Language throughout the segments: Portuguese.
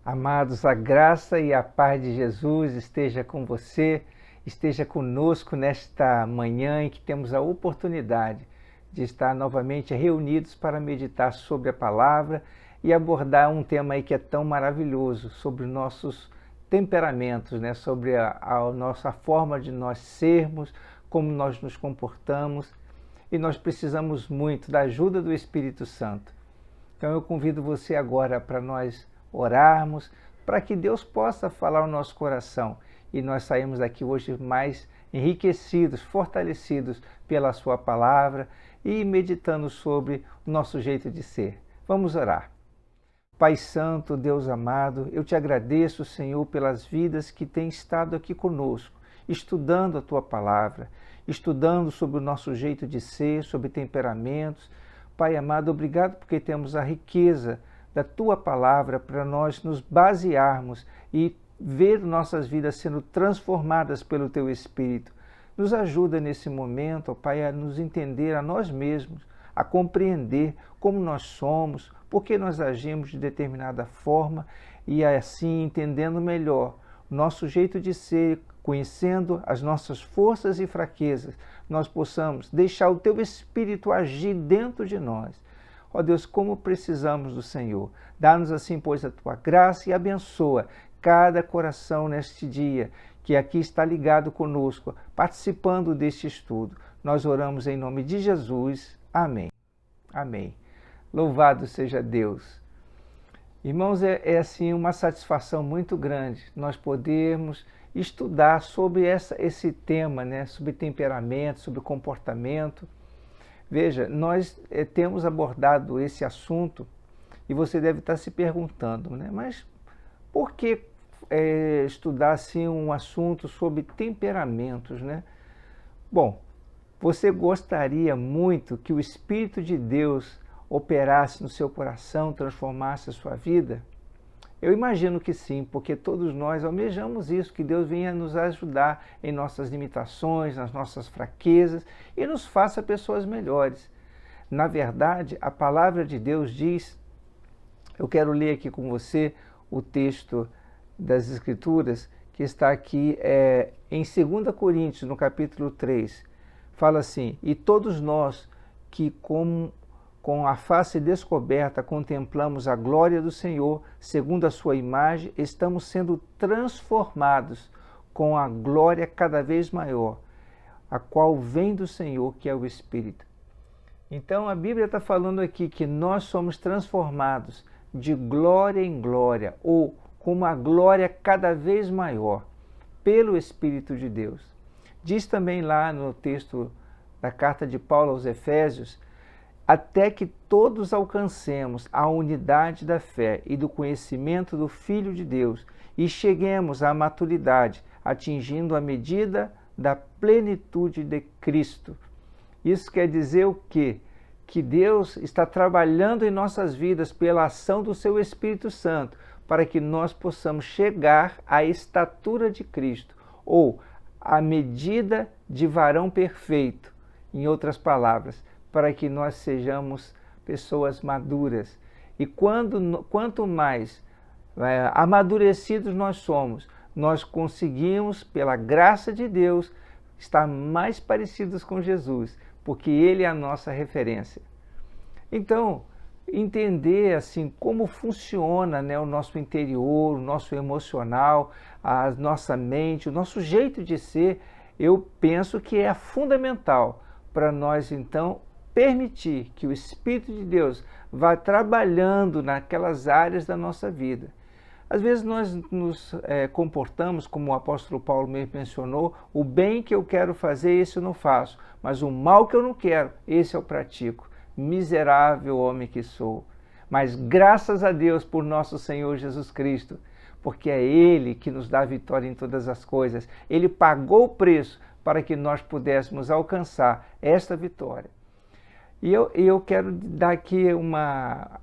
Amados, a graça e a paz de Jesus esteja com você, esteja conosco nesta manhã em que temos a oportunidade de estar novamente reunidos para meditar sobre a palavra e abordar um tema aí que é tão maravilhoso, sobre nossos temperamentos, né? Sobre a nossa forma de nós sermos, como nós nos comportamos, e nós precisamos muito da ajuda do Espírito Santo. Então eu convido você agora para nós orarmos, para que Deus possa falar ao nosso coração e nós saímos daqui hoje mais enriquecidos, fortalecidos pela sua palavra e meditando sobre o nosso jeito de ser. Vamos orar. Pai Santo, Deus amado, eu te agradeço, Senhor, pelas vidas que têm estado aqui conosco, estudando a tua palavra, estudando sobre o nosso jeito de ser, sobre temperamentos. Pai amado, obrigado porque temos a riqueza da tua palavra para nós nos basearmos e ver nossas vidas sendo transformadas pelo teu Espírito. Nos ajuda nesse momento, ó Pai, a nos entender a nós mesmos, a compreender como nós somos, por que nós agimos de determinada forma e assim entendendo melhor o nosso jeito de ser, conhecendo as nossas forças e fraquezas, nós possamos deixar o teu Espírito agir dentro de nós. Ó Deus, como precisamos do Senhor. Dá-nos assim, pois, a tua graça e abençoa cada coração neste dia que aqui está ligado conosco, participando deste estudo. Nós oramos em nome de Jesus. Amém. Amém. Louvado seja Deus. Irmãos, é assim uma satisfação muito grande nós podermos estudar sobre esse tema, né? Sobre temperamento, sobre comportamento. Veja, nós temos abordado esse assunto e você deve estar se perguntando, né? Mas por que estudar assim um assunto sobre temperamentos, né? Bom, você gostaria muito que o Espírito de Deus operasse no seu coração, transformasse a sua vida? Eu imagino que sim, porque todos nós almejamos isso, que Deus venha nos ajudar em nossas limitações, nas nossas fraquezas e nos faça pessoas melhores. Na verdade, a palavra de Deus diz, eu quero ler aqui com você o texto das Escrituras, que está aqui em 2 Coríntios, no capítulo 3, fala assim: e todos nós que com a face descoberta contemplamos a glória do Senhor, segundo a sua imagem, estamos sendo transformados com a glória cada vez maior, a qual vem do Senhor, que é o Espírito. Então a Bíblia está falando aqui que nós somos transformados de glória em glória, ou com uma glória cada vez maior, pelo Espírito de Deus. Diz também lá no texto da carta de Paulo aos Efésios, até que todos alcancemos a unidade da fé e do conhecimento do Filho de Deus e cheguemos à maturidade, atingindo a medida da plenitude de Cristo. Isso quer dizer o quê? Que Deus está trabalhando em nossas vidas pela ação do seu Espírito Santo para que nós possamos chegar à estatura de Cristo, ou à medida de varão perfeito, em outras palavras, para que nós sejamos pessoas maduras. E quanto mais amadurecidos nós somos, nós conseguimos, pela graça de Deus, estar mais parecidos com Jesus, porque Ele é a nossa referência. Então, entender assim como funciona, né, o nosso interior, o nosso emocional, a nossa mente, o nosso jeito de ser, eu penso que é fundamental para nós, então, permitir que o Espírito de Deus vá trabalhando naquelas áreas da nossa vida. Às vezes nós nos comportamos, como o apóstolo Paulo mesmo mencionou, o bem que eu quero fazer, esse eu não faço, mas o mal que eu não quero, esse eu pratico. Miserável homem que sou. Mas graças a Deus por nosso Senhor Jesus Cristo, porque é Ele que nos dá a vitória em todas as coisas. Ele pagou o preço para que nós pudéssemos alcançar esta vitória. E eu quero dar aqui uma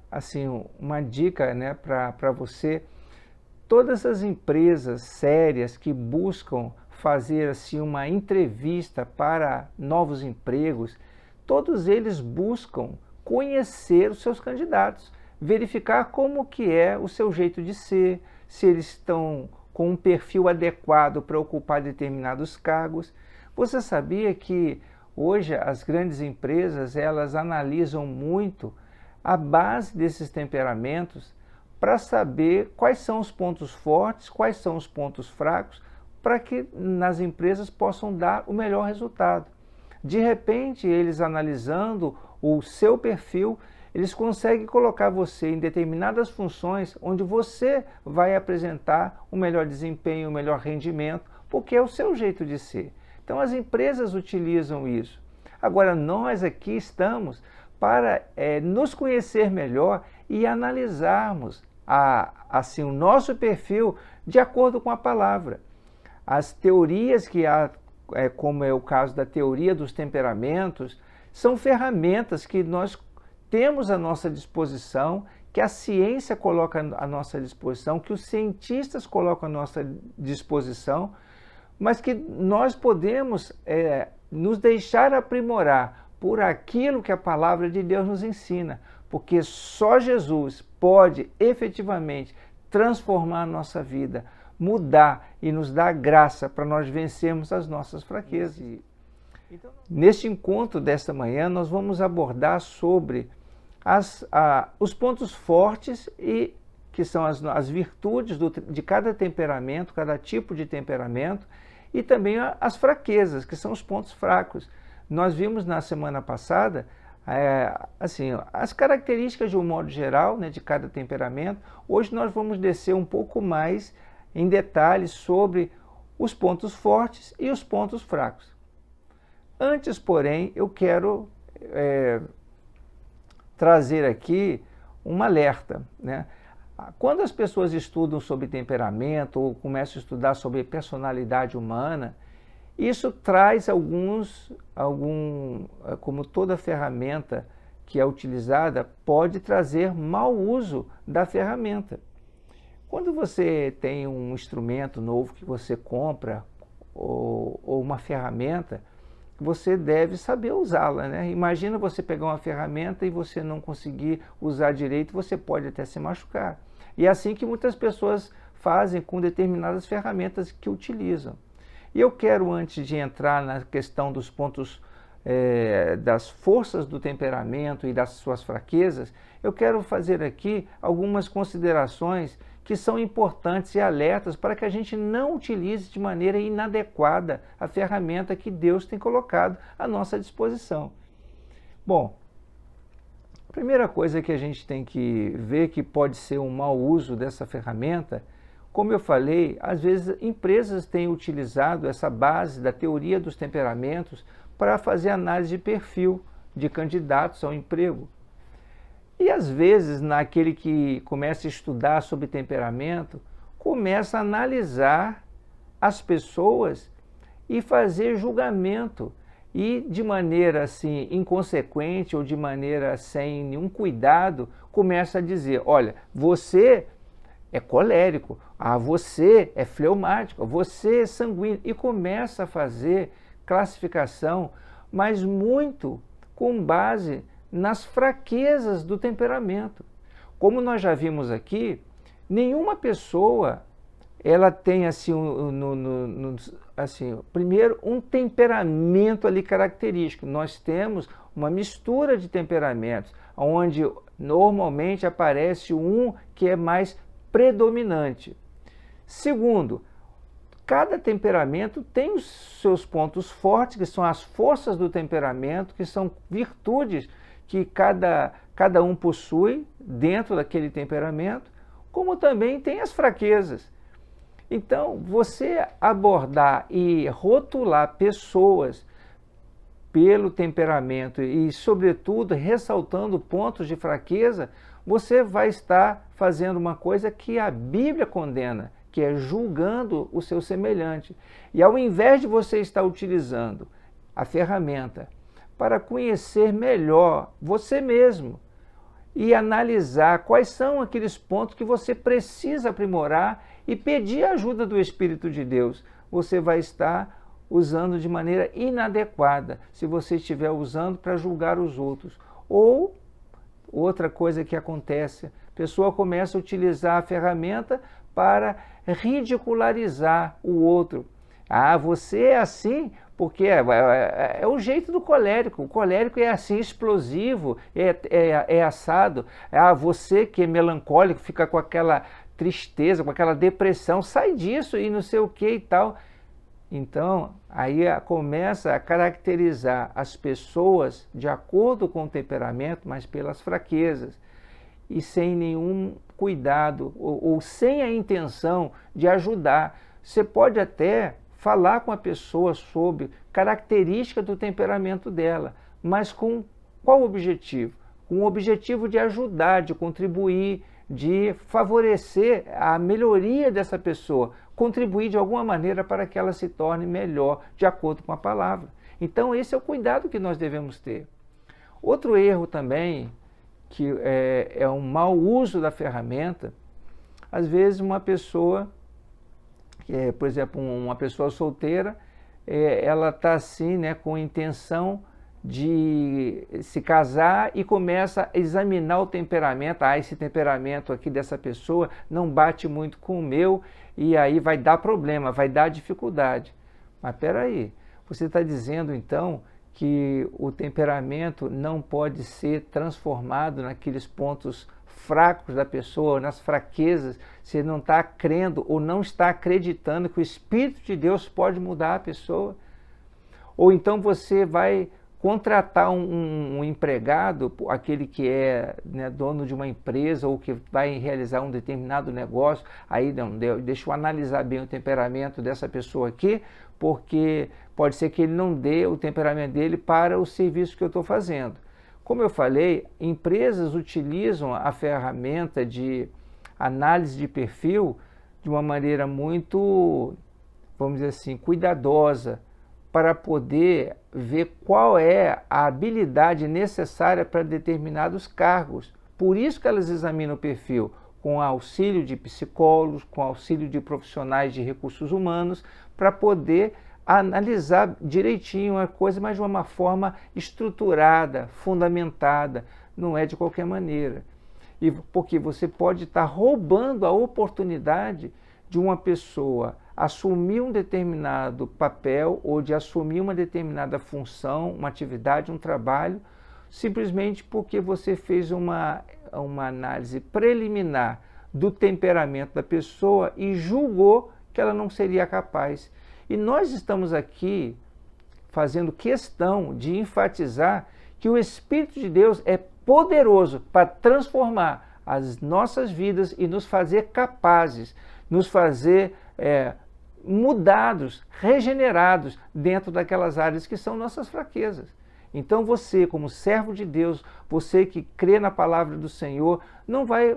dica, né, para você. Todas as empresas sérias que buscam fazer assim, uma entrevista para novos empregos, todos eles buscam conhecer os seus candidatos, verificar como que é o seu jeito de ser, se eles estão com um perfil adequado para ocupar determinados cargos. Você sabia que hoje as grandes empresas, elas analisam muito a base desses temperamentos para saber quais são os pontos fortes, quais são os pontos fracos, para que nas empresas possam dar o melhor resultado. De repente, eles analisando o seu perfil, eles conseguem colocar você em determinadas funções onde você vai apresentar o melhor desempenho, o melhor rendimento, porque é o seu jeito de ser. Então as empresas utilizam isso. Agora nós aqui estamos para nos conhecer melhor e analisarmos assim, o nosso perfil de acordo com a palavra. As teorias que há, como é o caso da teoria dos temperamentos, são ferramentas que nós temos à nossa disposição, que a ciência coloca à nossa disposição, que os cientistas colocam à nossa disposição, mas que nós podemos nos deixar aprimorar por aquilo que a palavra de Deus nos ensina, porque só Jesus pode efetivamente transformar a nossa vida, mudar e nos dar graça para nós vencermos as nossas fraquezas. Neste encontro desta manhã, nós vamos abordar sobre os pontos fortes e que são as virtudes de cada temperamento, cada tipo de temperamento, e também as fraquezas, que são os pontos fracos. Nós vimos na semana passada assim, as características de um modo geral, né, de cada temperamento. Hoje nós vamos descer um pouco mais em detalhes sobre os pontos fortes e os pontos fracos. Antes, porém, eu quero trazer aqui um alerta, né? Quando as pessoas estudam sobre temperamento ou começam a estudar sobre personalidade humana, isso traz como toda ferramenta que é utilizada, pode trazer mau uso da ferramenta. Quando você tem um instrumento novo que você compra ou uma ferramenta, você deve saber usá-la, né? Imagina você pegar uma ferramenta e você não conseguir usar direito, você pode até se machucar. E é assim que muitas pessoas fazem com determinadas ferramentas que utilizam. E eu quero, antes de entrar na questão dos pontos, das forças do temperamento e das suas fraquezas, eu quero fazer aqui algumas considerações que são importantes e alertas para que a gente não utilize de maneira inadequada a ferramenta que Deus tem colocado à nossa disposição. Bom, a primeira coisa que a gente tem que ver que pode ser um mau uso dessa ferramenta, como eu falei, às vezes empresas têm utilizado essa base da teoria dos temperamentos para fazer análise de perfil de candidatos ao emprego. E às vezes, naquele que começa a estudar sobre temperamento, começa a analisar as pessoas e fazer julgamento. E de maneira assim inconsequente ou de maneira sem nenhum cuidado, começa a dizer, olha, você é colérico, você é fleumático, você é sanguíneo. E começa a fazer classificação, mas muito com base nas fraquezas do temperamento. Como nós já vimos aqui, nenhuma pessoa ela tem assim, primeiro um temperamento ali característico. Nós temos uma mistura de temperamentos, onde normalmente aparece um que é mais predominante. Segundo, cada temperamento tem os seus pontos fortes, que são as forças do temperamento, que são virtudes que cada um possui dentro daquele temperamento, como também tem as fraquezas. Então, você abordar e rotular pessoas pelo temperamento e, sobretudo, ressaltando pontos de fraqueza, você vai estar fazendo uma coisa que a Bíblia condena, que é julgando o seu semelhante. E ao invés de você estar utilizando a ferramenta para conhecer melhor você mesmo e analisar quais são aqueles pontos que você precisa aprimorar e pedir a ajuda do Espírito de Deus, você vai estar usando de maneira inadequada se você estiver usando para julgar os outros ou outra coisa que acontece, a pessoa começa a utilizar a ferramenta para ridicularizar o outro. Ah, você é assim porque é o jeito do colérico. O colérico é assim, explosivo, é assado. Ah, você que é melancólico, fica com aquela tristeza, com aquela depressão, sai disso e não sei o que e tal. Então, aí começa a caracterizar as pessoas de acordo com o temperamento, mas pelas fraquezas, e sem nenhum cuidado, ou sem a intenção de ajudar. Você pode até falar com a pessoa sobre característica do temperamento dela, mas com qual objetivo? Com o objetivo de ajudar, de contribuir, de favorecer a melhoria dessa pessoa, contribuir de alguma maneira para que ela se torne melhor, de acordo com a palavra. Então esse é o cuidado que nós devemos ter. Outro erro também, que é um mau uso da ferramenta, às vezes uma pessoa, por exemplo, uma pessoa solteira, ela está assim, né, com intenção de se casar e começa a examinar o temperamento. Ah, esse temperamento aqui dessa pessoa não bate muito com o meu e aí vai dar problema, vai dar dificuldade. Mas espera aí, você está dizendo então que o temperamento não pode ser transformado naqueles pontos fracos da pessoa, nas fraquezas. Você não está crendo ou não está acreditando que o Espírito de Deus pode mudar a pessoa. Ou então você vai contratar um empregado, aquele que é, né, dono de uma empresa ou que vai realizar um determinado negócio. Aí não, deixa eu analisar bem o temperamento dessa pessoa aqui, porque pode ser que ele não dê o temperamento dele para o serviço que eu estou fazendo. Como eu falei, empresas utilizam a ferramenta de análise de perfil de uma maneira muito, vamos dizer assim, cuidadosa, para poder ver qual é a habilidade necessária para determinados cargos. Por isso que elas examinam o perfil com auxílio de psicólogos, com auxílio de profissionais de recursos humanos, para poder analisar direitinho a coisa, mas de uma forma estruturada, fundamentada, não é de qualquer maneira. E porque você pode estar roubando a oportunidade de uma pessoa assumir um determinado papel ou de assumir uma determinada função, uma atividade, um trabalho, simplesmente porque você fez uma análise preliminar do temperamento da pessoa e julgou que ela não seria capaz. E nós estamos aqui fazendo questão de enfatizar que o Espírito de Deus é poderoso para transformar as nossas vidas e nos fazer capazes, nos fazer mudados, regenerados dentro daquelas áreas que são nossas fraquezas. Então você, como servo de Deus, você que crê na palavra do Senhor, não vai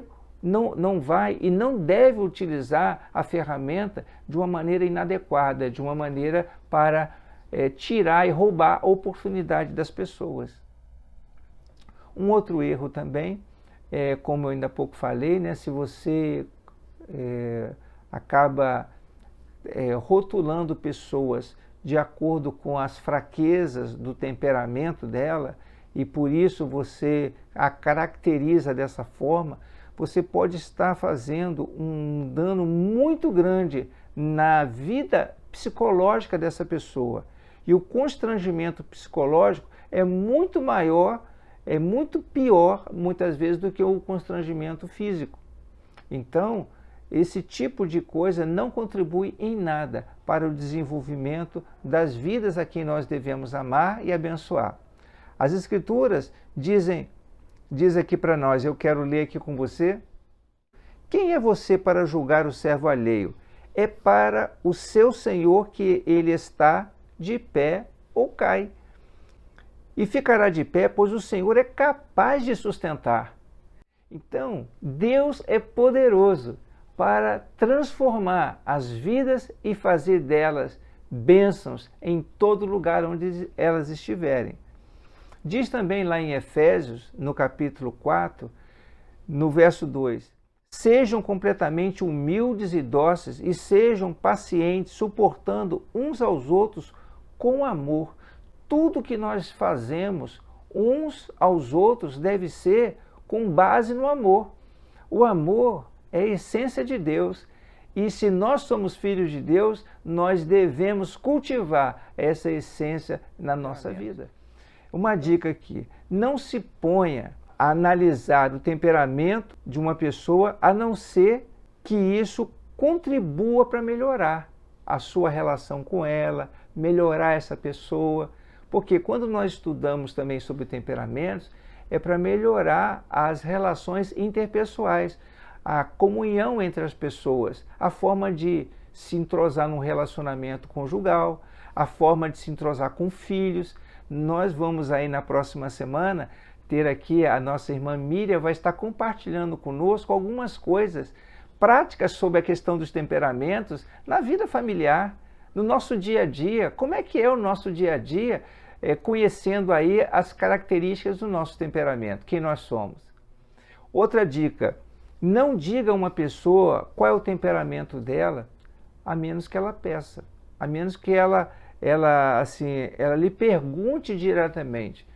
e não deve utilizar a ferramenta de uma maneira inadequada, de uma maneira para tirar e roubar a oportunidade das pessoas. Um outro erro também, como eu ainda há pouco falei, né, se você acaba rotulando pessoas de acordo com as fraquezas do temperamento dela e por isso você a caracteriza dessa forma, você pode estar fazendo um dano muito grande na vida psicológica dessa pessoa. E o constrangimento psicológico é muito maior, é muito pior, muitas vezes, do que o constrangimento físico. Então, esse tipo de coisa não contribui em nada para o desenvolvimento das vidas a quem nós devemos amar e abençoar. As Escrituras diz aqui para nós, eu quero ler aqui com você: quem é você para julgar o servo alheio? É para o seu Senhor que ele está de pé ou cai. E ficará de pé, pois o Senhor é capaz de sustentar. Então, Deus é poderoso para transformar as vidas e fazer delas bênçãos em todo lugar onde elas estiverem. Diz também lá em Efésios, no capítulo 4, no verso 2, sejam completamente humildes e dóceis e sejam pacientes, suportando uns aos outros com amor. Tudo que nós fazemos uns aos outros deve ser com base no amor. O amor é a essência de Deus. E se nós somos filhos de Deus, nós devemos cultivar essa essência na nossa vida. Uma dica aqui, não se ponha a analisar o temperamento de uma pessoa, a não ser que isso contribua para melhorar a sua relação com ela, melhorar essa pessoa. Porque quando nós estudamos também sobre temperamentos, é para melhorar as relações interpessoais, a comunhão entre as pessoas, a forma de se entrosar num relacionamento conjugal, a forma de se entrosar com filhos. Nós vamos aí na próxima semana ter aqui a nossa irmã Miriam, vai estar compartilhando conosco algumas coisas práticas sobre a questão dos temperamentos na vida familiar, no nosso dia a dia. Como é que é o nosso dia a dia, conhecendo aí as características do nosso temperamento, quem nós somos. Outra dica, não diga a uma pessoa qual é o temperamento dela, a menos que ela peça, a menos que ela lhe pergunte diretamente.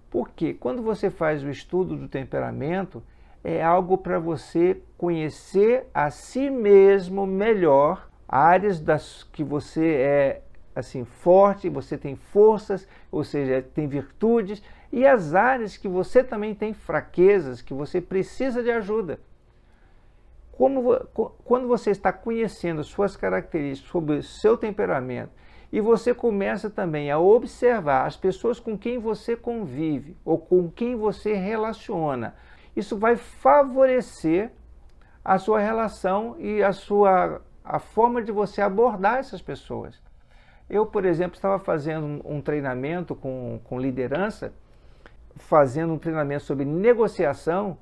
Porque quando você faz o estudo do temperamento, é algo para você conhecer a si mesmo melhor, áreas das que você é assim forte, você tem forças, ou seja, tem virtudes, e as áreas que você também tem fraquezas, que você precisa de ajuda. Quando você está conhecendo suas características sobre o seu temperamento, e você começa também a observar as pessoas com quem você convive ou com quem você relaciona, isso vai favorecer a sua relação e a forma de você abordar essas pessoas. Eu, por exemplo, estava fazendo um treinamento com liderança, fazendo um treinamento sobre negociação.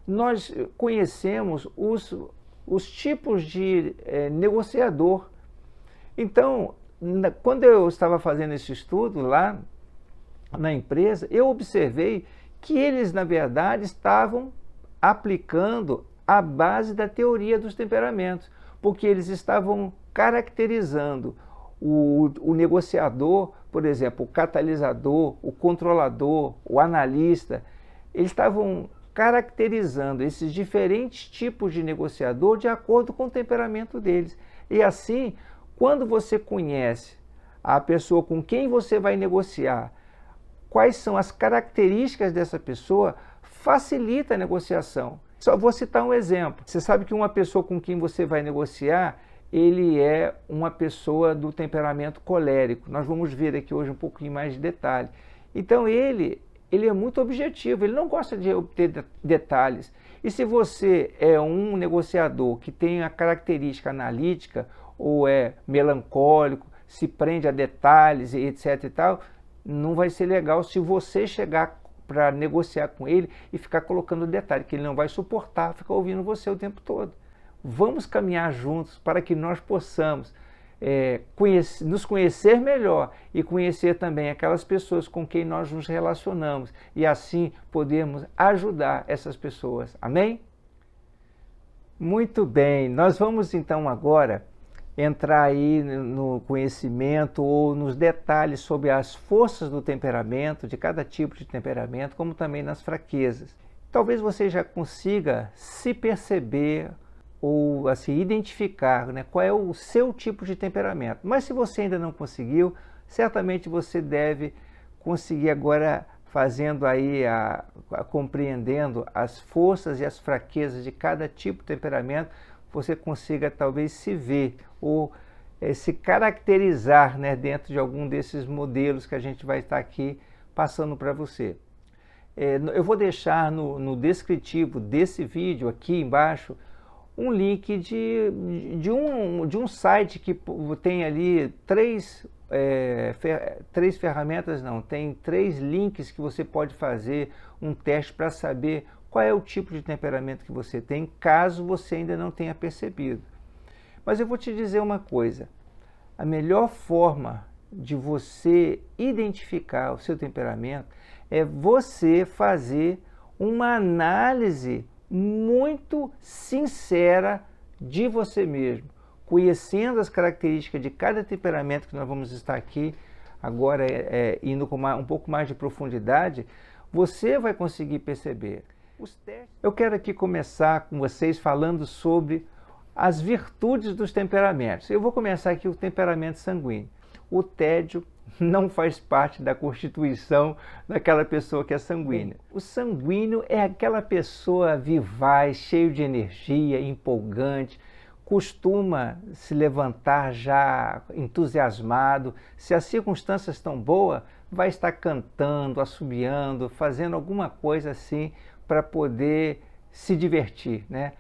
Nós conhecemos os tipos de negociador. Então, quando eu estava fazendo esse estudo lá na empresa, eu observei que eles, na verdade, estavam aplicando a base da teoria dos temperamentos, porque eles estavam caracterizando o negociador, por exemplo, o catalisador, o controlador, o analista. Eles estavam caracterizando esses diferentes tipos de negociador de acordo com o temperamento deles. E assim, quando você conhece a pessoa com quem você vai negociar, quais são as características dessa pessoa, facilita a negociação. Só vou citar um exemplo. Você sabe que uma pessoa com quem você vai negociar, ele é uma pessoa do temperamento colérico. Nós vamos ver aqui hoje um pouquinho mais de detalhe. Então ele é muito objetivo, ele não gosta de obter detalhes. E se você é um negociador que tem a característica analítica, ou é melancólico, se prende a detalhes, etc e tal, não vai ser legal se você chegar para negociar com ele e ficar colocando detalhe, que ele não vai suportar ficar ouvindo você o tempo todo. Vamos caminhar juntos para que nós possamos nos conhecer melhor e conhecer também aquelas pessoas com quem nós nos relacionamos e assim podermos ajudar essas pessoas. Amém? Muito bem, nós vamos então agora entrar aí no conhecimento ou nos detalhes sobre as forças do temperamento, de cada tipo de temperamento, como também nas fraquezas. Talvez você já consiga se perceber ou assim, identificar, né, qual é o seu tipo de temperamento. Mas se você ainda não conseguiu, certamente você deve conseguir agora, fazendo aí, compreendendo as forças e as fraquezas de cada tipo de temperamento, você consiga talvez se ver ou se caracterizar, né, dentro de algum desses modelos que a gente vai estar aqui passando para você. Eu vou deixar no descritivo desse vídeo aqui embaixo um link de um site que tem ali três ferramentas, não, tem 3 links que você pode fazer um teste para saber qual é o tipo de temperamento que você tem, caso você ainda não tenha percebido. Mas eu vou te dizer uma coisa, a melhor forma de você identificar o seu temperamento é você fazer uma análise muito sincera de você mesmo, conhecendo as características de cada temperamento que nós vamos estar aqui agora indo com um pouco mais de profundidade, você vai conseguir perceber. Eu quero aqui começar com vocês falando sobre as virtudes dos temperamentos. Eu vou começar aqui o temperamento sanguíneo. O tédio não faz parte da constituição daquela pessoa que é sanguínea. O sanguíneo é aquela pessoa vivaz, cheio de energia, empolgante, costuma se levantar já entusiasmado. Se as circunstâncias estão boas, vai estar cantando, assobiando, fazendo alguma coisa assim para poder se divertir, né?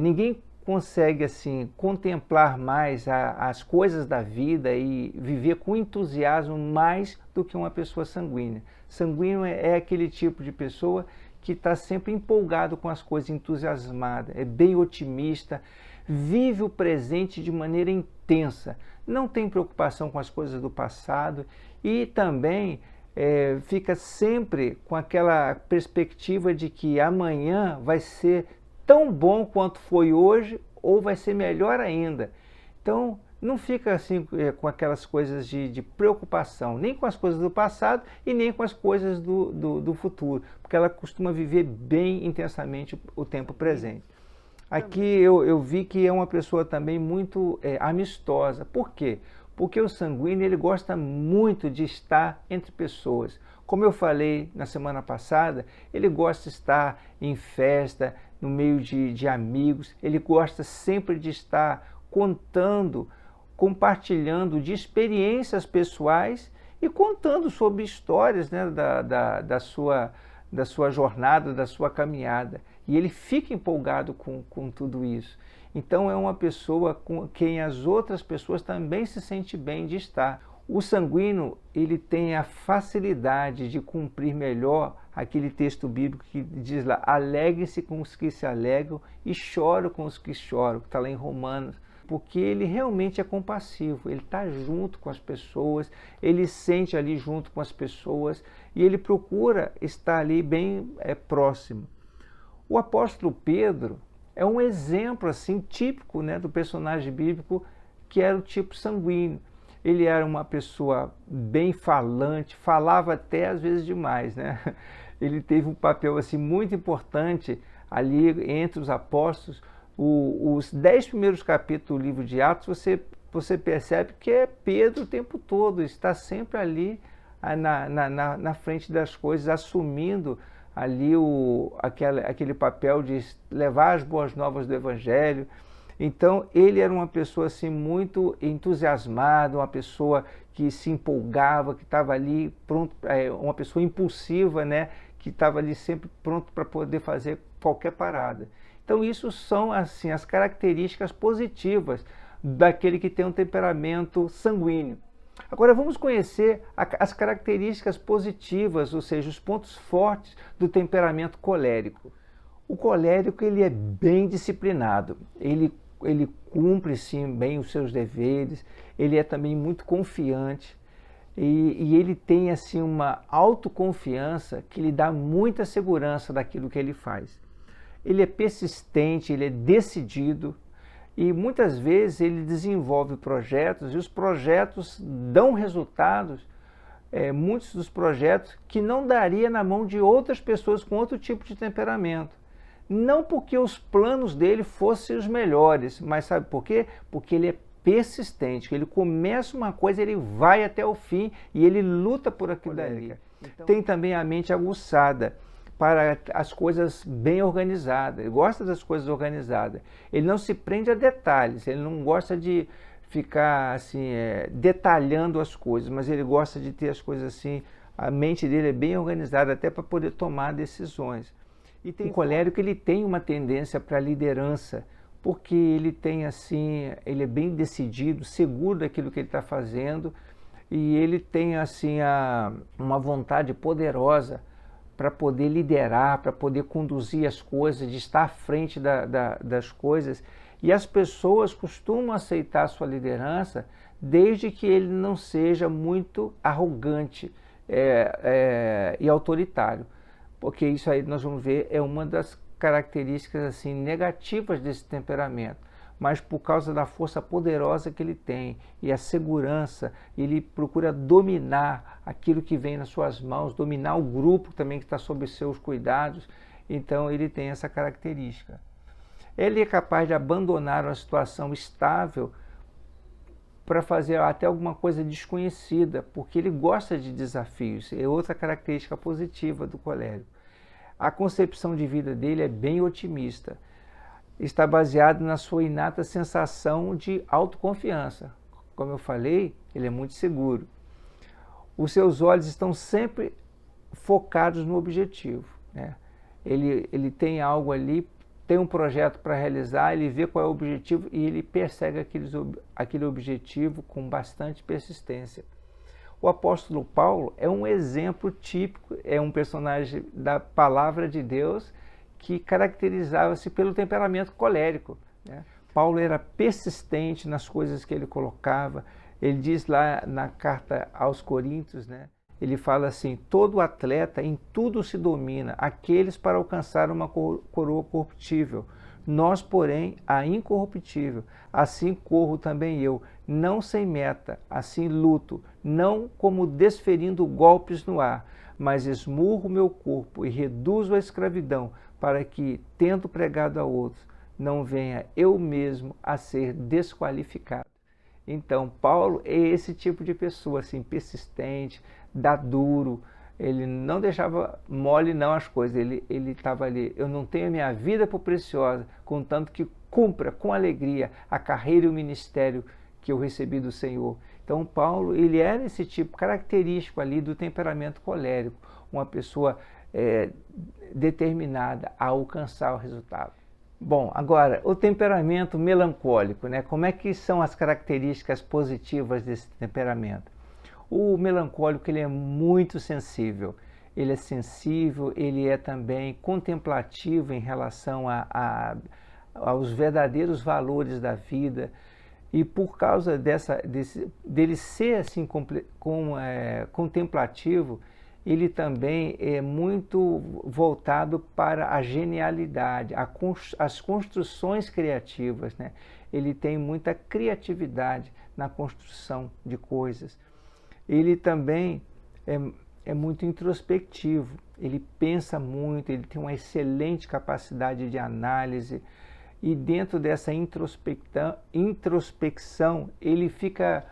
Ninguém consegue assim contemplar mais as coisas da vida e viver com entusiasmo mais do que uma pessoa sanguínea. Sanguíneo é aquele tipo de pessoa que está sempre empolgado com as coisas, entusiasmada, é bem otimista, vive o presente de maneira intensa, não tem preocupação com as coisas do passado e também fica sempre com aquela perspectiva de que amanhã vai ser tão bom quanto foi hoje ou vai ser melhor ainda. Então, não fica assim com aquelas coisas de preocupação, nem com as coisas do passado e nem com as coisas do futuro, porque ela costuma viver bem intensamente o tempo presente. Aqui eu vi que é uma pessoa também muito amistosa. Por quê? Porque o sanguíneo ele gosta muito de estar entre pessoas. Como eu falei na semana passada, ele gosta de estar em festa, no meio de amigos, ele gosta sempre de estar contando, compartilhando de experiências pessoais e contando sobre histórias, né, da sua jornada, da sua caminhada. E ele fica empolgado com tudo isso. Então é uma pessoa com quem as outras pessoas também se sentem bem de estar. O sanguíneo ele tem a facilidade de cumprir melhor aquele texto bíblico que diz lá: alegre-se com os que se alegram e choro com os que choram, que está lá em Romanos. Porque ele realmente é compassivo, ele está junto com as pessoas, ele sente ali junto com as pessoas e ele procura estar ali bem próximo. O apóstolo Pedro é um exemplo assim típico, né, do personagem bíblico que era o tipo sanguíneo. Ele era uma pessoa bem falante, falava até às vezes demais, né? Ele teve um papel assim muito importante ali entre os apóstolos. Os 10 primeiros capítulos do livro de Atos, você percebe que é Pedro o tempo todo, está sempre ali na frente das coisas, assumindo ali aquele papel de levar as boas novas do Evangelho. Então ele era uma pessoa assim muito entusiasmada, uma pessoa que se empolgava, que estava ali pronto, uma pessoa impulsiva, né, que estava ali sempre pronto para poder fazer qualquer parada. Então isso são assim as características positivas daquele que tem um temperamento sanguíneo. Agora vamos conhecer as características positivas, ou seja, os pontos fortes do temperamento colérico. O colérico ele é bem disciplinado, ele cumpre sim bem os seus deveres, ele é também muito confiante e ele tem assim uma autoconfiança que lhe dá muita segurança daquilo que ele faz. Ele é persistente, ele é decidido e muitas vezes ele desenvolve projetos e os projetos dão resultados, muitos dos projetos que não daria na mão de outras pessoas com outro tipo de temperamento. Não porque os planos dele fossem os melhores, mas sabe por quê? Porque ele é persistente, ele começa uma coisa, ele vai até o fim e ele luta por aquilo dali. Então, tem também a mente aguçada para as coisas bem organizadas, ele gosta das coisas organizadas, ele não se prende a detalhes, ele não gosta de ficar assim, detalhando as coisas, mas ele gosta de ter as coisas assim, a mente dele é bem organizada até para poder tomar decisões. E tem o colérico, ele tem uma tendência para a liderança, porque ele tem assim, ele é bem decidido, seguro daquilo que ele está fazendo, e ele tem assim uma vontade poderosa para poder liderar, para poder conduzir as coisas, de estar à frente das coisas. E as pessoas costumam aceitar a sua liderança desde que ele não seja muito arrogante e autoritário. Porque isso aí nós vamos ver é uma das características assim negativas desse temperamento, mas por causa da força poderosa que ele tem e a segurança, ele procura dominar aquilo que vem nas suas mãos, dominar o grupo também que está sob seus cuidados, Então ele tem essa característica. Ele é capaz de abandonar uma situação estável para fazer até alguma coisa desconhecida, porque ele gosta de desafios. É outra característica positiva do colérico. A concepção de vida dele é bem otimista. Está baseado na sua inata sensação de autoconfiança. Como eu falei, ele é muito seguro. Os seus olhos estão sempre focados no objetivo, né? Ele tem algo ali, tem um projeto para realizar, ele vê qual é o objetivo e ele persegue aquele objetivo com bastante persistência. O apóstolo Paulo é um exemplo típico, é um personagem da palavra de Deus que caracterizava-se pelo temperamento colérico, né? Paulo era persistente nas coisas que ele colocava. Ele diz lá na carta aos Coríntios, né? Ele fala assim: todo atleta em tudo se domina, aqueles para alcançar uma coroa corruptível. Nós, porém, a incorruptível. Assim corro também eu, não sem meta, assim luto, não como desferindo golpes no ar, mas esmurro meu corpo e reduzo a escravidão, para que, tendo pregado a outros, não venha eu mesmo a ser desqualificado. Então, Paulo é esse tipo de pessoa, assim, persistente, dá duro, ele não deixava mole não as coisas, ele estava ali, eu não tenho a minha vida por preciosa, contanto que cumpra com alegria a carreira e o ministério que eu recebi do Senhor. Então, Paulo, ele era esse tipo característico ali do temperamento colérico, uma pessoa determinada a alcançar o resultado. Bom, agora, o temperamento melancólico, né? Como é que são as características positivas desse temperamento? O melancólico, ele é muito sensível. Ele é sensível, ele é também contemplativo em relação aos verdadeiros valores da vida. E por causa dele ser assim contemplativo, ele também é muito voltado para a genialidade, as construções criativas, né? Ele tem muita criatividade na construção de coisas. Ele também é muito introspectivo, ele pensa muito, ele tem uma excelente capacidade de análise e dentro dessa introspecção ele fica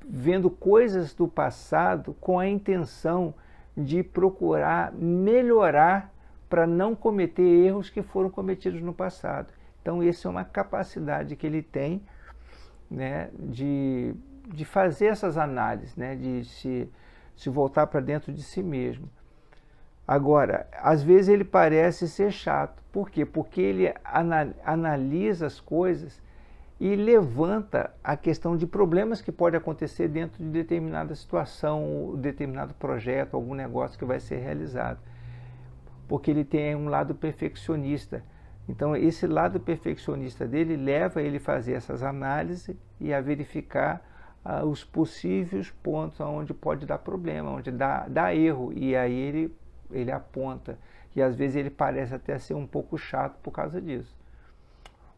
vendo coisas do passado com a intenção de procurar melhorar para não cometer erros que foram cometidos no passado. Então, essa é uma capacidade que ele tem, né, de fazer essas análises, né, de se voltar para dentro de si mesmo. Agora, às vezes ele parece ser chato. Por quê? Porque ele analisa as coisas e levanta a questão de problemas que pode acontecer dentro de determinada situação, determinado projeto, algum negócio que vai ser realizado. Porque ele tem um lado perfeccionista. Então, esse lado perfeccionista dele leva ele a fazer essas análises e a verificar os possíveis pontos onde pode dar problema, onde dá erro. E aí ele aponta. E às vezes ele parece até ser um pouco chato por causa disso.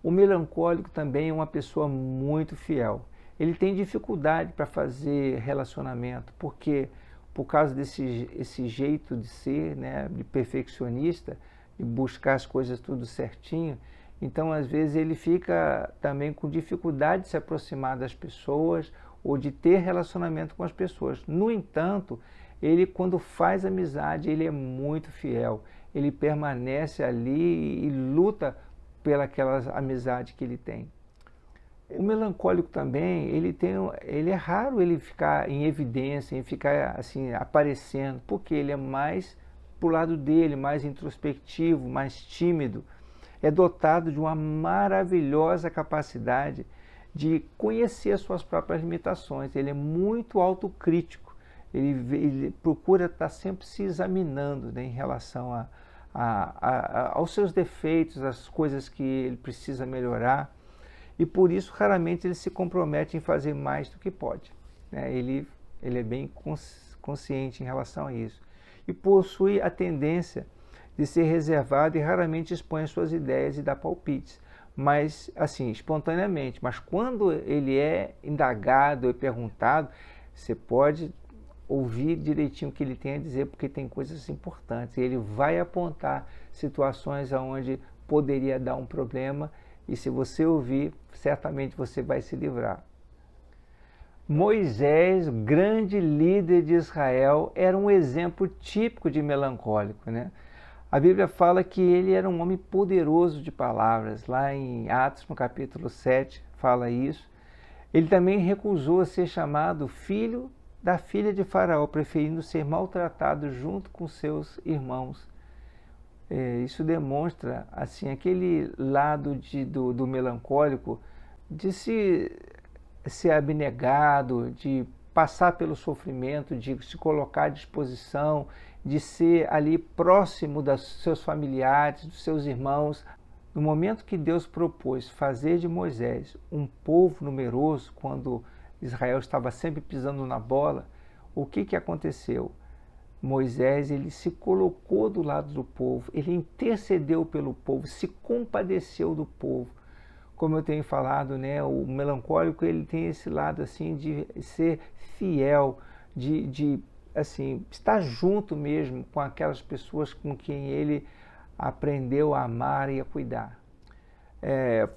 O melancólico também é uma pessoa muito fiel. Ele tem dificuldade para fazer relacionamento, porque por causa desse jeito de ser, né, de perfeccionista, de buscar as coisas tudo certinho, então às vezes ele fica também com dificuldade de se aproximar das pessoas ou de ter relacionamento com as pessoas. No entanto, ele quando faz amizade, ele é muito fiel. Ele permanece ali e luta pelaquela amizade que ele tem. O melancólico também, ele é raro ele ficar em evidência, em ficar assim aparecendo, porque ele é mais pro lado dele, mais introspectivo, mais tímido. É dotado de uma maravilhosa capacidade de conhecer as suas próprias limitações. Ele é muito autocrítico. Ele procura estar sempre se examinando, né, em relação aos seus defeitos, às coisas que ele precisa melhorar, e por isso raramente ele se compromete em fazer mais do que pode, né? Ele é bem consciente em relação a isso e possui a tendência de ser reservado e raramente expõe as suas ideias e dá palpites, mas assim, espontaneamente. Mas quando ele é indagado e perguntado, você pode ouvir direitinho o que ele tem a dizer, porque tem coisas importantes. Ele vai apontar situações onde poderia dar um problema, e se você ouvir, certamente você vai se livrar. Moisés, grande líder de Israel, era um exemplo típico de melancólico, né? A Bíblia fala que ele era um homem poderoso de palavras. Lá em Atos, no capítulo 7, fala isso. Ele também recusou ser chamado filho da filha de Faraó, preferindo ser maltratado junto com seus irmãos. Isso demonstra assim, aquele lado do melancólico, de ser abnegado, de passar pelo sofrimento, de se colocar à disposição, de ser ali próximo dos seus familiares, dos seus irmãos. No momento que Deus propôs fazer de Moisés um povo numeroso, quando Israel estava sempre pisando na bola, o que aconteceu? Moisés, ele se colocou do lado do povo, ele intercedeu pelo povo, se compadeceu do povo. Como eu tenho falado, né, o melancólico, ele tem esse lado assim de ser fiel, de assim, estar junto mesmo com aquelas pessoas com quem ele aprendeu a amar e a cuidar.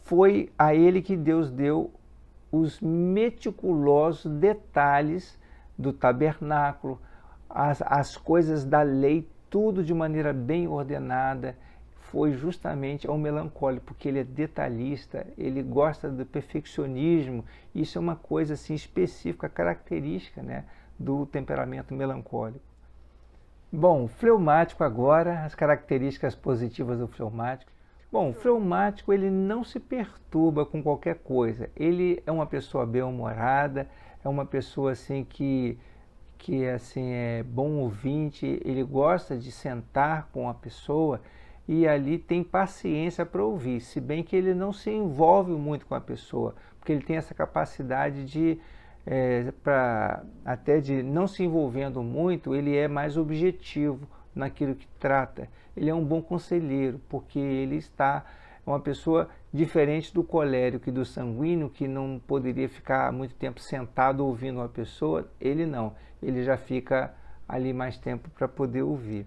Foi a ele que Deus deu os meticulosos detalhes do tabernáculo, as coisas da lei, tudo de maneira bem ordenada. Foi justamente ao melancólico, porque ele é detalhista, ele gosta do perfeccionismo. Isso é uma coisa assim específica, característica, né, do temperamento melancólico. Bom, fleumático agora, as características positivas do fleumático. Bom, o fleumático, ele não se perturba com qualquer coisa. Ele é uma pessoa bem-humorada, é uma pessoa assim que assim, é bom ouvinte, ele gosta de sentar com a pessoa e ali tem paciência para ouvir, se bem que ele não se envolve muito com a pessoa, porque ele tem essa capacidade de, até de não se envolvendo muito, ele é mais objetivo naquilo que trata. Ele é um bom conselheiro, porque ele está uma pessoa diferente do colérico e do sanguíneo, que não poderia ficar muito tempo sentado ouvindo uma pessoa. Ele não, ele já fica ali mais tempo para poder ouvir.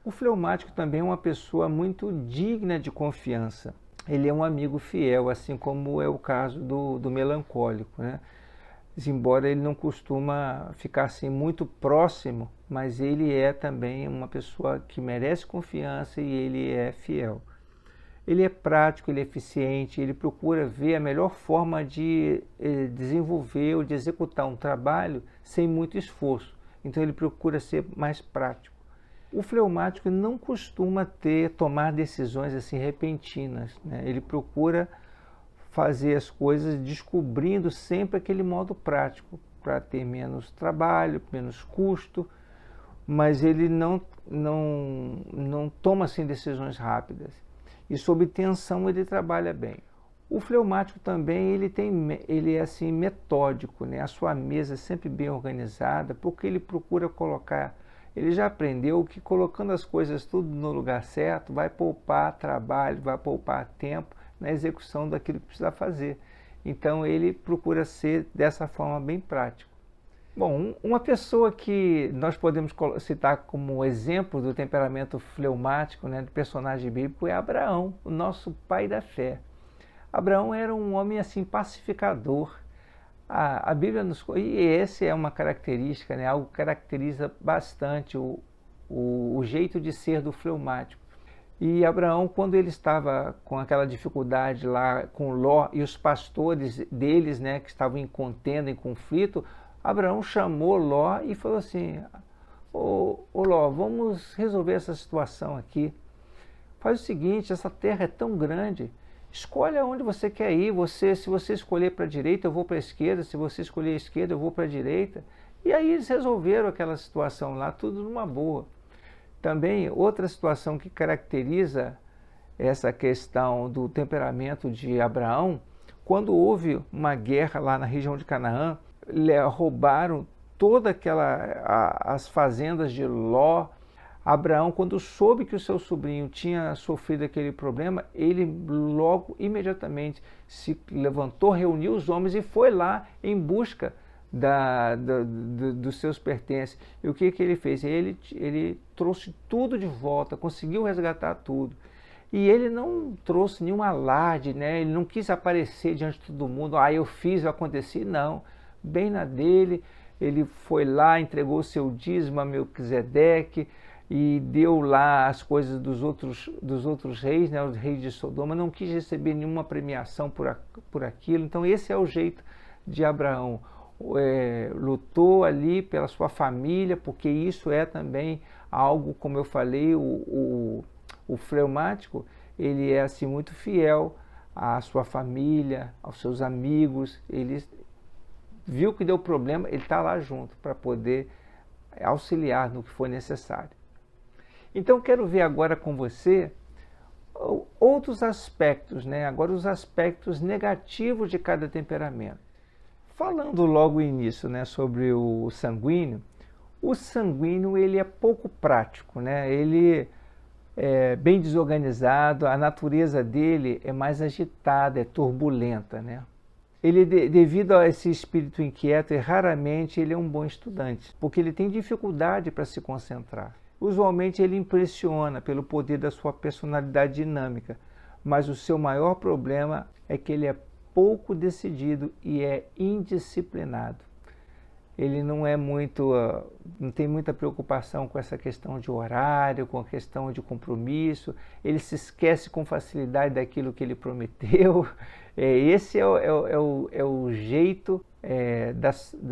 O fleumático também é uma pessoa muito digna de confiança. Ele é um amigo fiel, assim como é o caso do melancólico, né? Embora ele não costuma ficar assim muito próximo, mas ele é também uma pessoa que merece confiança e ele é fiel. Ele é prático, ele é eficiente, ele procura ver a melhor forma de desenvolver ou de executar um trabalho sem muito esforço. Então ele procura ser mais prático. O fleumático não costuma tomar decisões assim repentinas, né? Ele procura fazer as coisas descobrindo sempre aquele modo prático, para ter menos trabalho, menos custo, mas ele não toma assim decisões rápidas. E sob tensão ele trabalha bem. O fleumático também ele é assim metódico, né? A sua mesa é sempre bem organizada, porque ele procura colocar. Ele já aprendeu que colocando as coisas tudo no lugar certo vai poupar trabalho, vai poupar tempo na execução daquilo que precisa fazer. Então ele procura ser dessa forma bem prático. Bom, uma pessoa que nós podemos citar como exemplo do temperamento fleumático, né, do personagem bíblico, é Abraão, o nosso pai da fé. Abraão era um homem assim pacificador. A Bíblia e essa é uma característica, né, algo que caracteriza bastante o jeito de ser do fleumático. E Abraão, quando ele estava com aquela dificuldade lá com Ló e os pastores deles, né, que estavam em contenda, em conflito, Abraão chamou Ló e falou assim: ô Ló, vamos resolver essa situação aqui. Faz o seguinte, essa terra é tão grande, escolhe aonde você quer ir. Se você escolher para a direita, eu vou para a esquerda. Se você escolher a esquerda, eu vou para a direita. E aí eles resolveram aquela situação lá, tudo numa boa. Também outra situação que caracteriza essa questão do temperamento de Abraão, quando houve uma guerra lá na região de Canaã, roubaram toda as fazendas de Ló. Abraão, quando soube que o seu sobrinho tinha sofrido aquele problema, ele logo, imediatamente, se levantou, reuniu os homens e foi lá em busca dos seus pertences. E o que ele fez? Ele trouxe tudo de volta, conseguiu resgatar tudo. E ele não trouxe nenhum alarde, né? Ele não quis aparecer diante de todo mundo, eu fiz, eu aconteci, não. Bem na dele, ele foi lá, entregou o seu dízimo a Melquisedeque e deu lá as coisas dos outros reis, né? Os reis de Sodoma, não quis receber nenhuma premiação por aquilo. Então esse é o jeito de Abraão. Lutou ali pela sua família, porque isso é também algo, como eu falei, o fleumático, ele é assim muito fiel à sua família, aos seus amigos. Ele viu que deu problema, ele está lá junto para poder auxiliar no que for necessário. Então quero ver agora com você outros aspectos, né? Agora os aspectos negativos de cada temperamento. Falando logo início, né, sobre o sanguíneo ele é pouco prático, né? Ele é bem desorganizado, a natureza dele é mais agitada, é turbulenta, né? Ele, devido a esse espírito inquieto, raramente ele é um bom estudante, porque ele tem dificuldade para se concentrar. Usualmente ele impressiona pelo poder da sua personalidade dinâmica, mas o seu maior problema é que ele é pouco decidido e é indisciplinado. Ele não tem muita preocupação com essa questão de horário, com a questão de compromisso, ele se esquece com facilidade daquilo que ele prometeu. Esse é o jeito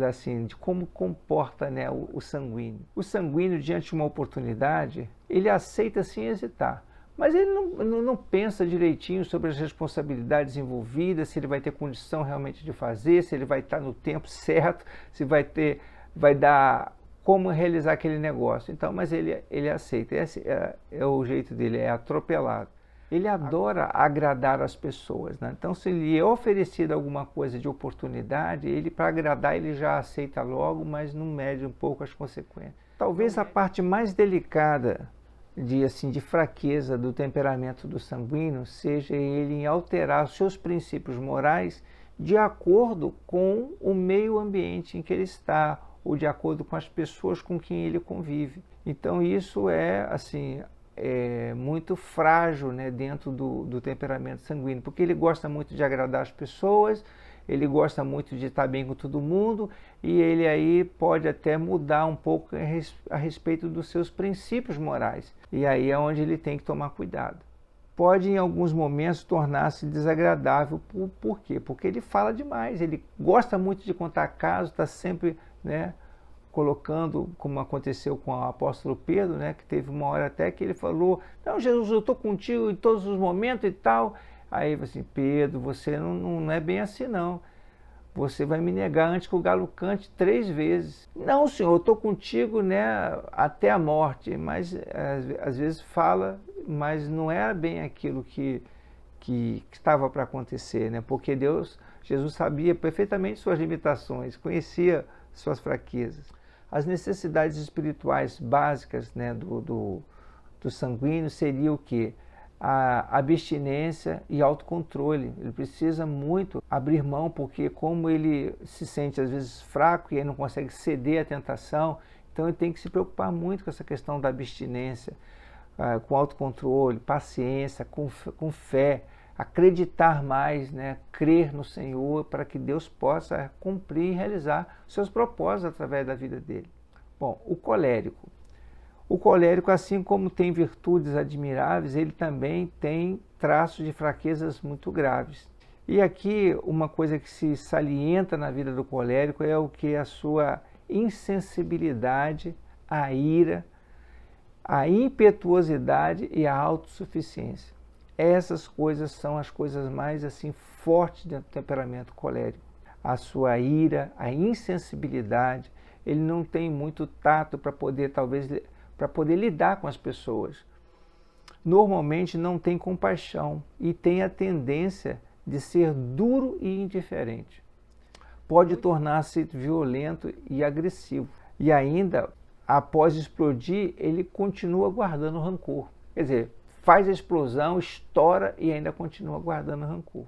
assim, de como comporta, né, o sanguíneo. O sanguíneo, diante de uma oportunidade, ele aceita sem hesitar. Mas ele não pensa direitinho sobre as responsabilidades envolvidas, se ele vai ter condição realmente de fazer, se ele vai estar no tempo certo, se vai dar como realizar aquele negócio. Então, mas ele aceita. Esse é o jeito dele, é atropelado. Ele adora agradar as pessoas, né? Então, se lhe é oferecido alguma coisa de oportunidade, ele, para agradar, ele já aceita logo, mas não mede um pouco as consequências. Talvez a parte mais delicada de fraqueza do temperamento do sanguíneo seja ele em alterar seus princípios morais de acordo com o meio ambiente em que ele está, ou de acordo com as pessoas com quem ele convive. Então isso é muito frágil, né, dentro do temperamento sanguíneo, porque ele gosta muito de agradar as pessoas, ele gosta muito de estar bem com todo mundo, e ele aí pode até mudar um pouco a respeito dos seus princípios morais. E aí é onde ele tem que tomar cuidado. Pode em alguns momentos tornar-se desagradável. Por quê? Porque ele fala demais, ele gosta muito de contar casos, está sempre, né, colocando, como aconteceu com o apóstolo Pedro, né, que teve uma hora até que ele falou: não, Jesus, eu estou contigo em todos os momentos e tal. Aí assim: Pedro, você não é bem assim não. Você vai me negar antes que o galo cante 3 vezes. Não, Senhor, eu estou contigo, né, até a morte. Mas às vezes fala, mas não era bem aquilo que estava para acontecer, né? Porque Jesus sabia perfeitamente suas limitações, conhecia suas fraquezas. As necessidades espirituais básicas, né, do sanguíneo seria o quê? A abstinência e autocontrole. Ele precisa muito abrir mão, porque como ele se sente às vezes fraco e aí não consegue ceder à tentação, então ele tem que se preocupar muito com essa questão da abstinência, com autocontrole, paciência, com fé, acreditar mais, né? Crer no Senhor para que Deus possa cumprir e realizar seus propósitos através da vida dele. Bom, o colérico. O colérico, assim como tem virtudes admiráveis, ele também tem traços de fraquezas muito graves. E aqui uma coisa que se salienta na vida do colérico é o que? A sua insensibilidade, a ira, a impetuosidade e a autossuficiência. Essas coisas são as coisas mais fortes dentro do temperamento colérico. A sua ira, a insensibilidade, ele não tem muito tato para poder lidar com as pessoas. Normalmente não tem compaixão e tem a tendência de ser duro e indiferente. Pode tornar-se violento e agressivo. E ainda, após explodir, ele continua guardando rancor. Quer dizer, faz a explosão, estoura e ainda continua guardando rancor.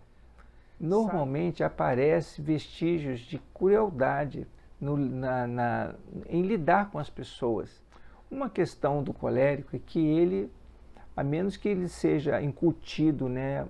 Normalmente aparecem vestígios de crueldade em lidar com as pessoas. Uma questão do colérico é que ele, a menos que ele seja incutido, né,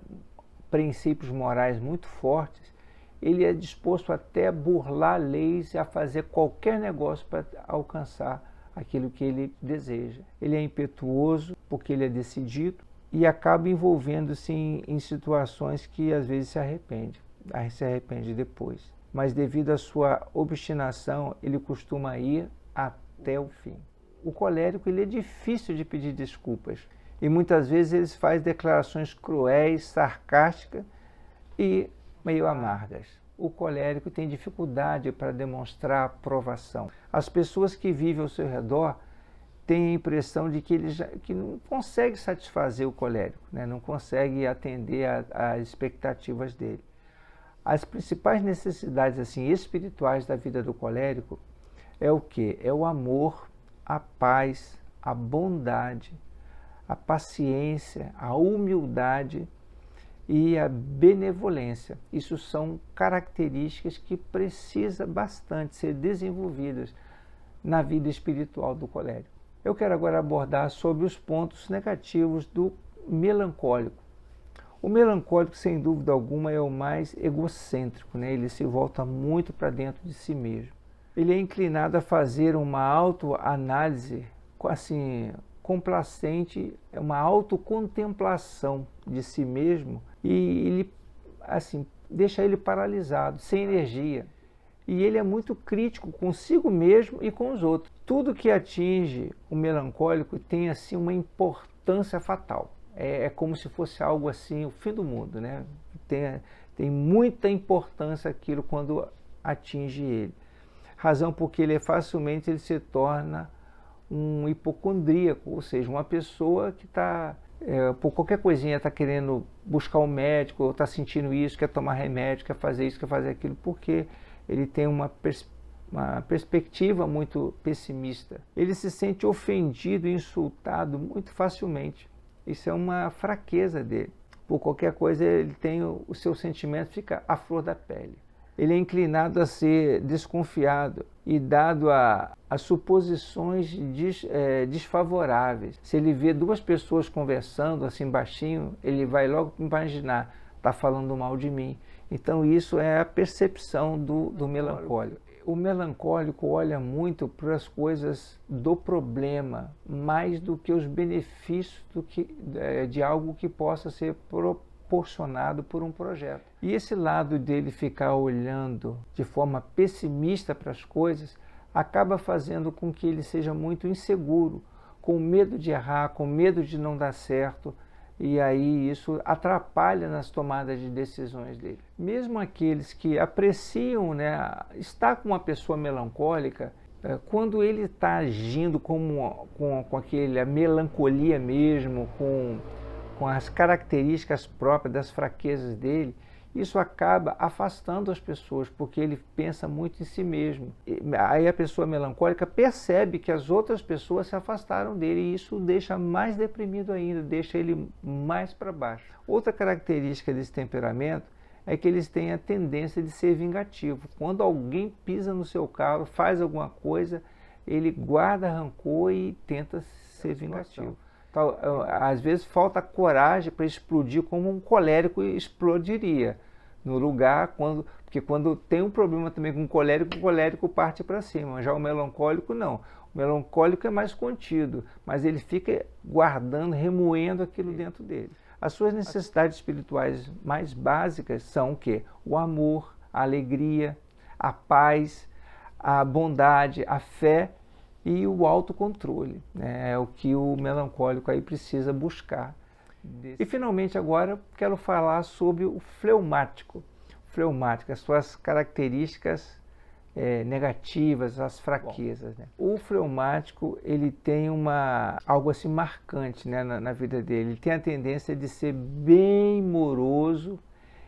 princípios morais muito fortes, ele é disposto até a burlar leis e a fazer qualquer negócio para alcançar aquilo que ele deseja. Ele é impetuoso porque ele é decidido e acaba envolvendo-se em situações que às vezes se arrepende depois. Mas devido à sua obstinação, ele costuma ir até o fim. O colérico ele é difícil de pedir desculpas e muitas vezes ele faz declarações cruéis, sarcásticas e meio amargas. O colérico tem dificuldade para demonstrar aprovação. As pessoas que vivem ao seu redor têm a impressão de que ele que não consegue satisfazer o colérico, né? Não consegue atender às expectativas dele. As principais necessidades assim, espirituais da vida do colérico é o quê? É o amor, a paz, a bondade, a paciência, a humildade e a benevolência. Isso são características que precisam bastante ser desenvolvidas na vida espiritual do colérico. Eu quero agora abordar sobre os pontos negativos do melancólico. O melancólico, sem dúvida alguma, é o mais egocêntrico, né? Ele se volta muito para dentro de si mesmo. Ele é inclinado a fazer uma autoanálise, assim, complacente, uma autocontemplação de si mesmo e ele, assim, deixa ele paralisado, sem energia. E ele é muito crítico consigo mesmo e com os outros. Tudo que atinge o melancólico tem, assim, uma importância fatal. É como se fosse algo assim, o fim do mundo, né? Tem muita importância aquilo quando atinge ele. Razão porque ele facilmente ele se torna um hipocondríaco, ou seja, uma pessoa que está, por qualquer coisinha, está querendo buscar um médico, ou está sentindo isso, quer tomar remédio, quer fazer isso, quer fazer aquilo, porque ele tem uma perspectiva muito pessimista. Ele se sente ofendido e insultado muito facilmente. Isso é uma fraqueza dele. Por qualquer coisa, ele tem o seu sentimento fica à flor da pele. Ele é inclinado a ser desconfiado e dado a suposições desfavoráveis. Se ele vê duas pessoas conversando assim baixinho, ele vai logo imaginar, está falando mal de mim. Então isso é a percepção do melancólico. O melancólico olha muito para as coisas do problema, mais do que os benefícios de algo que possa ser proporcionado por um projeto. E esse lado dele ficar olhando de forma pessimista para as coisas acaba fazendo com que ele seja muito inseguro, com medo de errar, com medo de não dar certo, e aí isso atrapalha nas tomadas de decisões dele. Mesmo aqueles que apreciam, né, estar com uma pessoa melancólica, quando ele está agindo com aquela melancolia mesmo, com as características próprias das fraquezas dele, isso acaba afastando as pessoas, porque ele pensa muito em si mesmo. Aí a pessoa melancólica percebe que as outras pessoas se afastaram dele e isso o deixa mais deprimido ainda, deixa ele mais para baixo. Outra característica desse temperamento é que eles têm a tendência de ser vingativo. Quando alguém pisa no seu carro, faz alguma coisa, ele guarda rancor e tenta ser vingativo. Às vezes falta coragem para explodir como um colérico explodiria no lugar, porque quando tem um problema também com o colérico parte para cima. Já o melancólico não. O melancólico é mais contido, mas ele fica guardando, remoendo aquilo dentro dele. As suas necessidades espirituais mais básicas são o quê? O amor, a alegria, a paz, a bondade, a fé e o autocontrole, né? É o que o melancólico aí precisa buscar. E finalmente agora quero falar sobre o fleumático. As suas características negativas, as fraquezas, né? O fleumático ele tem algo assim marcante, né, na vida dele. Ele tem a tendência de ser bem moroso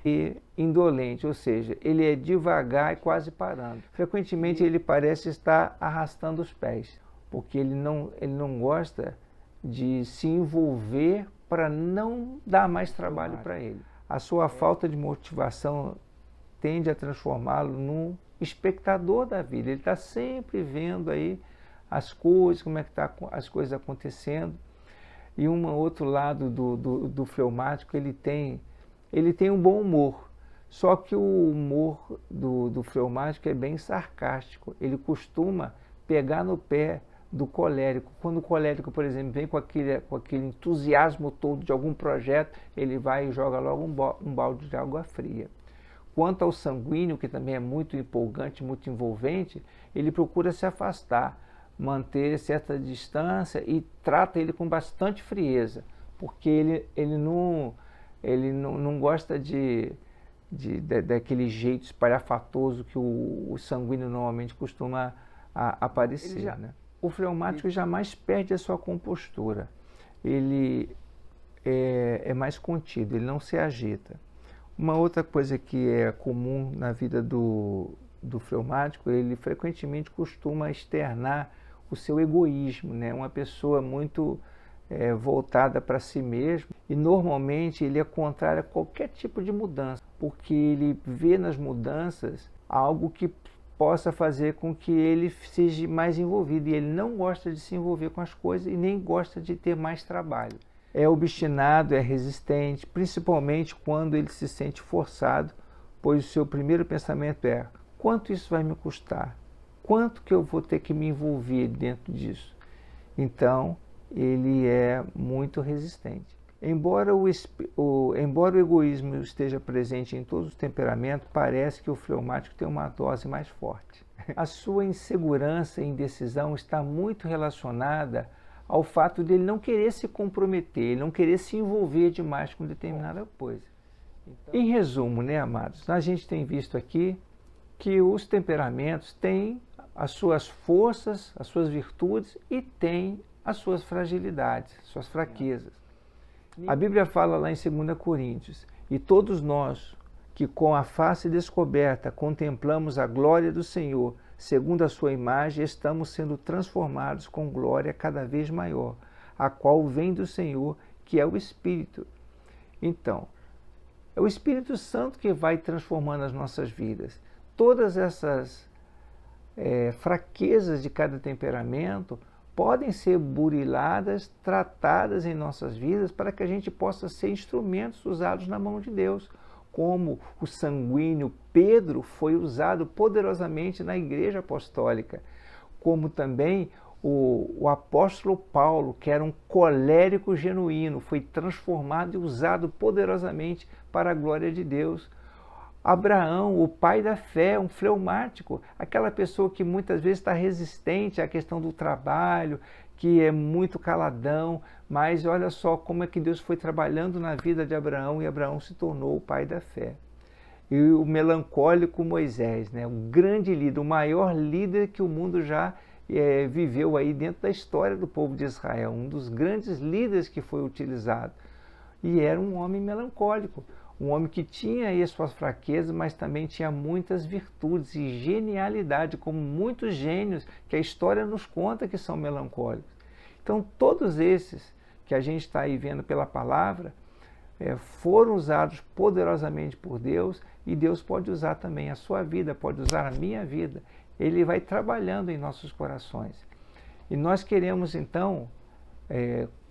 e indolente, ou seja, ele é devagar e quase parando. Frequentemente ele parece estar arrastando os pés, porque ele não gosta de se envolver para não dar mais trabalho para ele. A sua falta de motivação tende a transformá-lo num espectador da vida, ele está sempre vendo aí as coisas, como é que tá as coisas acontecendo. E um outro lado do fleumático, ele tem um bom humor, só que o humor do fleumático é bem sarcástico, ele costuma pegar no pé do colérico. Quando o colérico, por exemplo, vem com aquele entusiasmo todo de algum projeto, ele vai e joga logo um balde de água fria. Quanto ao sanguíneo, que também é muito empolgante, muito envolvente, ele procura se afastar, manter certa distância e trata ele com bastante frieza, porque ele não gosta daquele jeito espalhafatoso que o sanguíneo normalmente costuma aparecer. Né? O fleumático jamais perde a sua compostura, ele é mais contido, ele não se agita. Uma outra coisa que é comum na vida do fleumático, ele frequentemente costuma externar o seu egoísmo, né? Uma pessoa muito voltada para si mesmo, e normalmente ele é contrário a qualquer tipo de mudança, porque ele vê nas mudanças algo que possa fazer com que ele seja mais envolvido, e ele não gosta de se envolver com as coisas e nem gosta de ter mais trabalho. É obstinado, é resistente, principalmente quando ele se sente forçado, pois o seu primeiro pensamento é: quanto isso vai me custar? Quanto que eu vou ter que me envolver dentro disso? Então, ele é muito resistente. Embora o egoísmo esteja presente em todos os temperamentos, parece que o fleumático tem uma dose mais forte. A sua insegurança e indecisão está muito relacionada ao fato de ele não querer se comprometer, ele não querer se envolver demais com determinada coisa. Então, em resumo, né, amados, a gente tem visto aqui que os temperamentos têm as suas forças, as suas virtudes e têm as suas fragilidades, suas fraquezas. A Bíblia fala lá em 2 Coríntios: e todos nós que com a face descoberta contemplamos a glória do Senhor, segundo a sua imagem, estamos sendo transformados com glória cada vez maior, a qual vem do Senhor, que é o Espírito. Então, é o Espírito Santo que vai transformando as nossas vidas. Todas essas fraquezas de cada temperamento podem ser buriladas, tratadas em nossas vidas para que a gente possa ser instrumentos usados na mão de Deus, como o sanguíneo Pedro foi usado poderosamente na Igreja Apostólica, como também o apóstolo Paulo, que era um colérico genuíno, foi transformado e usado poderosamente para a glória de Deus. Abraão, o pai da fé, um fleumático, aquela pessoa que muitas vezes está resistente à questão do trabalho, que é muito caladão, mas olha só como é que Deus foi trabalhando na vida de Abraão, e Abraão se tornou o pai da fé. E o melancólico Moisés, né, um grande líder, o maior líder que o mundo já viveu aí dentro da história do povo de Israel, um dos grandes líderes que foi utilizado. E era um homem melancólico, um homem que tinha aí as suas fraquezas, mas também tinha muitas virtudes e genialidade, como muitos gênios que a história nos conta que são melancólicos. Então, todos esses que a gente está aí vendo pela palavra foram usados poderosamente por Deus, e Deus pode usar também a sua vida, pode usar a minha vida. Ele vai trabalhando em nossos corações. E nós queremos, então,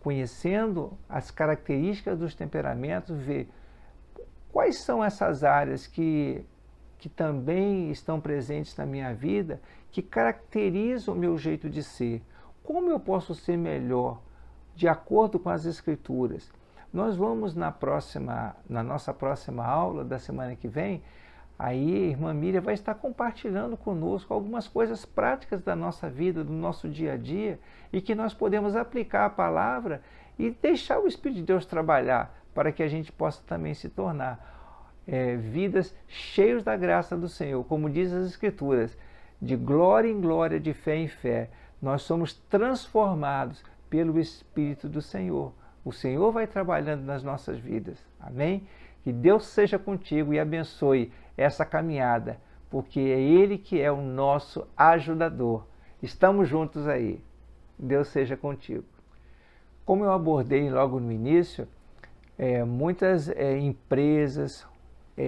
conhecendo as características dos temperamentos, ver quais são essas áreas que também estão presentes na minha vida, que caracterizam o meu jeito de ser. Como eu posso ser melhor, de acordo com as Escrituras? Nós vamos na nossa próxima aula da semana que vem, aí a irmã Miriam vai estar compartilhando conosco algumas coisas práticas da nossa vida, do nosso dia a dia, e que nós podemos aplicar a palavra e deixar o Espírito de Deus trabalhar, para que a gente possa também se tornar vidas cheias da graça do Senhor. Como diz as Escrituras, de glória em glória, de fé em fé, nós somos transformados pelo Espírito do Senhor. O Senhor vai trabalhando nas nossas vidas. Amém? Que Deus seja contigo e abençoe essa caminhada, porque é Ele que é o nosso ajudador. Estamos juntos aí. Deus seja contigo. Como eu abordei logo no início, muitas empresas,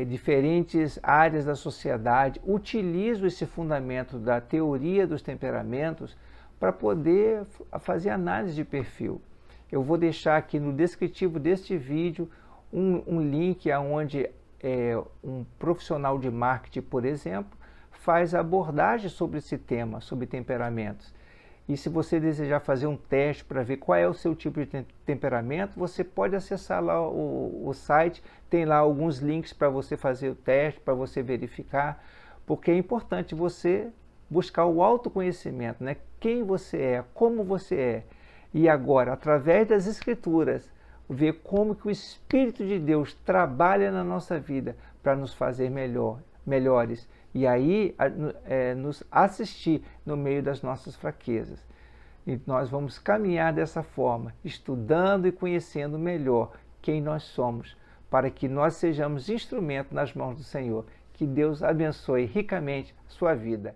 diferentes áreas da sociedade utilizam esse fundamento da teoria dos temperamentos para poder fazer análise de perfil. Eu vou deixar aqui no descritivo deste vídeo um link onde um profissional de marketing, por exemplo, faz abordagem sobre esse tema, sobre temperamentos. E se você desejar fazer um teste para ver qual é o seu tipo de temperamento, você pode acessar lá o site, tem lá alguns links para você fazer o teste, para você verificar, porque é importante você buscar o autoconhecimento, né? Quem você é, como você é. E agora, através das Escrituras, ver como que o Espírito de Deus trabalha na nossa vida para nos fazer melhores. E aí nos assistir no meio das nossas fraquezas. E nós vamos caminhar dessa forma, estudando e conhecendo melhor quem nós somos, para que nós sejamos instrumento nas mãos do Senhor. Que Deus abençoe ricamente a sua vida.